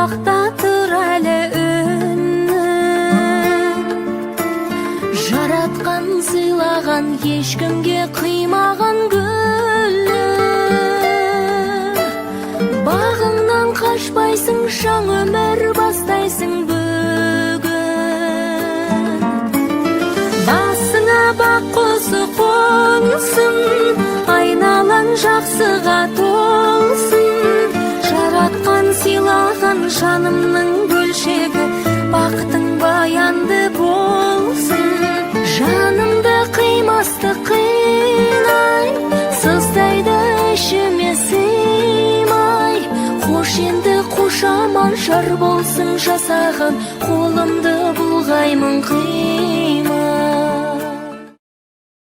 мақтатыр әлі үнін. Жаратқан сыйлаған ешкімге қимаған гүлі, бағыңнан қашпайсың, жаңа өмір бастайсың бүгін. Басыңа бақ құсы қонсын, айналаң жақсыға толсын. Жаратқан сыйлаған жанымның бөлшегі, бақытың баянды болсын. Жанымды қимасты қинай, сыздайды ішіме сыймай. Қош енді қош аман жар болсын жасаған, қолымды бұлғаймын қимай.